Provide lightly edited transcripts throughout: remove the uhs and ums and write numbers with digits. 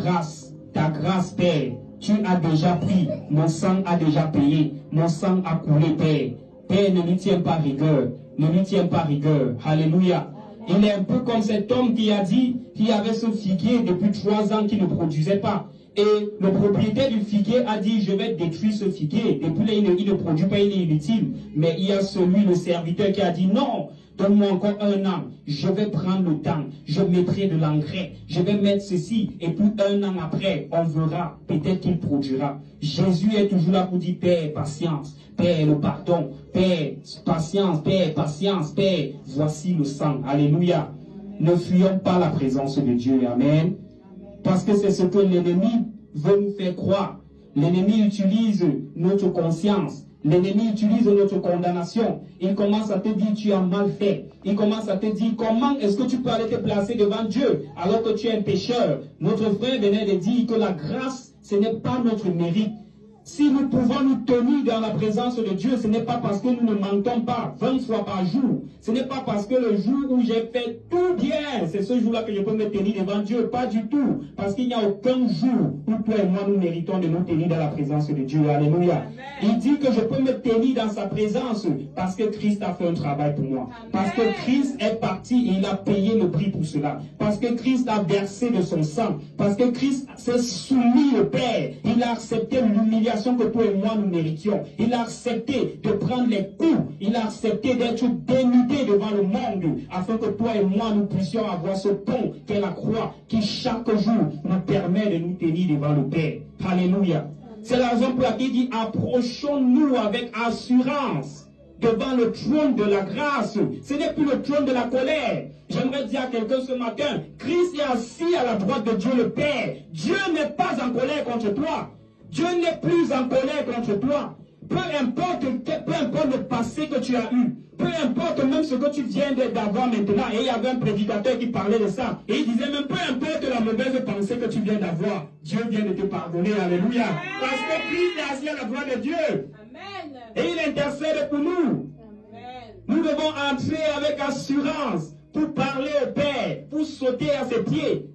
grâce, Père, tu as déjà pris, mon sang a déjà payé, mon sang a coulé, Père. Père, ne lui tiens pas rigueur, ne lui tiens pas rigueur. Alléluia. Il est un peu comme cet homme qui a dit qu'il y avait ce figuier depuis 3 ans qui ne produisait pas. Et le propriétaire du figuier a dit, je vais détruire ce figuier. Depuis là, il ne produit pas, il est inutile. Mais il y a celui, le serviteur, qui a dit, non, donne-moi encore 1 an. Je vais prendre le temps. Je mettrai de l'engrais. Je vais mettre ceci. Et puis 1 an après, on verra. Peut-être qu'il produira. Jésus est toujours là pour dire, Père, patience. Père, le pardon. Père, patience. Père, patience. Père, voici le sang. Alléluia. Ne fuyons pas la présence de Dieu. Amen. Parce que c'est ce que l'ennemi veut nous faire croire. L'ennemi utilise notre conscience. L'ennemi utilise notre condamnation. Il commence à te dire, tu as mal fait. Il commence à te dire, comment est-ce que tu peux aller te placer devant Dieu alors que tu es un pécheur? Notre frère venait de dire que la grâce, ce n'est pas notre mérite. Si nous pouvons nous tenir dans la présence de Dieu, ce n'est pas parce que nous ne mentons pas 20 fois par jour. Ce n'est pas parce que le jour où j'ai fait tout bien, c'est ce jour-là que je peux me tenir devant Dieu. Pas du tout. Parce qu'il n'y a aucun jour où toi et moi nous méritons de nous tenir dans la présence de Dieu. Alléluia. Il dit que je peux me tenir dans sa présence parce que Christ a fait un travail pour moi. Parce que Christ est parti et il a payé le prix pour cela. Parce que Christ a versé de son sang. Parce que Christ s'est soumis au Père. Il a accepté l'humiliation que toi et moi nous méritions. Il a accepté de prendre les coups. Il a accepté d'être dénudé devant le monde afin que toi et moi nous puissions avoir ce pont qu'est la croix qui chaque jour nous permet de nous tenir devant le Père. Alléluia. C'est la raison pour laquelle il dit approchons-nous avec assurance devant le trône de la grâce. Ce n'est plus le trône de la colère. J'aimerais dire à quelqu'un ce matin, Christ est assis à la droite de Dieu le Père. Dieu n'est pas en colère contre toi. Dieu n'est plus en colère contre toi. Peu importe le passé que tu as eu, peu importe même ce que tu viens d'avoir maintenant. Et il y avait un prédicateur qui parlait de ça. Et il disait même peu importe la mauvaise pensée que tu viens d'avoir, Dieu vient de te pardonner. Alléluia. Parce que Christ est assis à la droite de Dieu. Amen. Et il intercède pour nous. Amen. Nous devons entrer avec assurance pour parler au Père, pour sauter à ses pieds.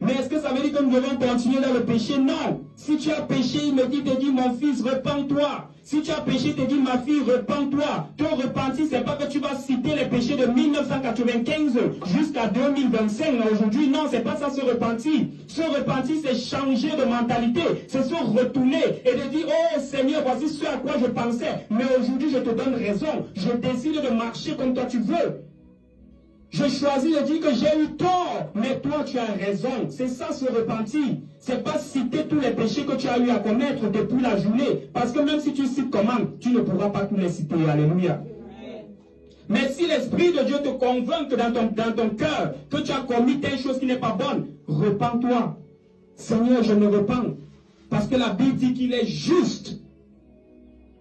Mais est-ce que ça veut dire que nous devons continuer dans le péché? Non. Si tu as péché, il me dit, te dit, mon fils, repens-toi. Si tu as péché, te dit, ma fille, repens-toi. Ton repentir, c'est pas que tu vas citer les péchés de 1995 jusqu'à 2025. Aujourd'hui, non, c'est pas ça se repentir. Se repentir, c'est changer de mentalité. C'est se retourner et de dire, oh Seigneur, voici ce à quoi je pensais. Mais aujourd'hui, je te donne raison. Je décide de marcher comme toi tu veux. Je choisis de dire que j'ai eu tort, mais toi tu as raison. C'est ça se repentir. C'est pas citer tous les péchés que tu as eu à commettre depuis la journée. Parce que même si tu cites comment, tu ne pourras pas tous les citer. Alléluia. Mais si l'Esprit de Dieu te convainc dans ton cœur que tu as commis telle chose qui n'est pas bonne, repens-toi. Seigneur, je me repens. Parce que la Bible dit qu'il est juste.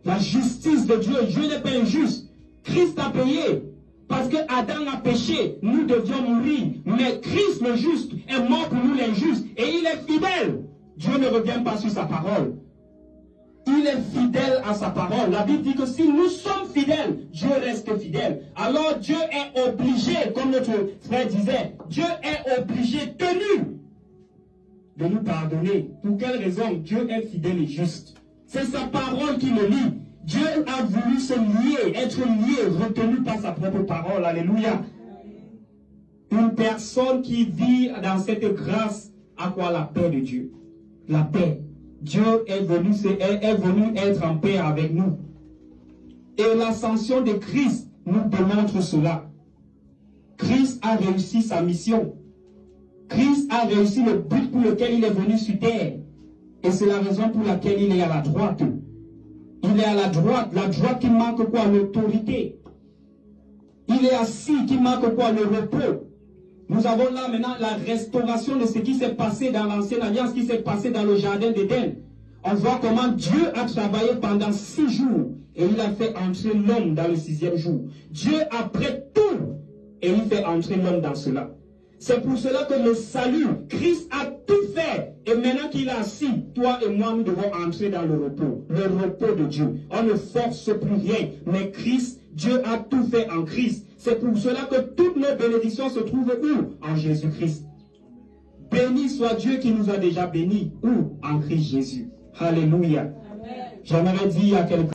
La justice de Dieu. Dieu n'est pas injuste. Christ a payé. Parce que Adam a péché, nous devions mourir. Mais Christ le juste est mort pour nous les justes. Et il est fidèle. Dieu ne revient pas sur sa parole. Il est fidèle à sa parole. La Bible dit que si nous sommes fidèles, Dieu reste fidèle. Alors Dieu est obligé, comme notre frère disait, Dieu est obligé, tenu de nous pardonner. Pour quelle raison? Dieu est fidèle et juste. C'est sa parole qui le lie. Dieu a voulu se lier, être lié, retenu par sa propre parole. Alléluia. Une personne qui vit dans cette grâce a quoi? La paix de Dieu. La paix. Dieu est venu être en paix avec nous. Et l'ascension de Christ nous démontre cela. Christ a réussi sa mission. Christ a réussi le but pour lequel il est venu sur terre. Et c'est la raison pour laquelle il est à la droite. Il est à la droite qui marque quoi? L'autorité. Il est assis, qui marque quoi? Le repos. Nous avons là maintenant la restauration de ce qui s'est passé dans l'ancienne alliance, ce qui s'est passé dans le jardin d'Éden. On voit comment Dieu a travaillé pendant 6 jours et il a fait entrer l'homme dans le 6e jour. Dieu a prêt tout et il fait entrer l'homme dans cela. C'est pour cela que le salut, Christ a tout fait. Et maintenant qu'il est assis, toi et moi, nous devons entrer dans le repos de Dieu. On ne force plus rien, mais Christ, Dieu a tout fait en Christ. C'est pour cela que toutes nos bénédictions se trouvent où? En Jésus-Christ. Béni soit Dieu qui nous a déjà bénis. Où? En Christ Jésus. Alléluia. J'aimerais dire à quelqu'un.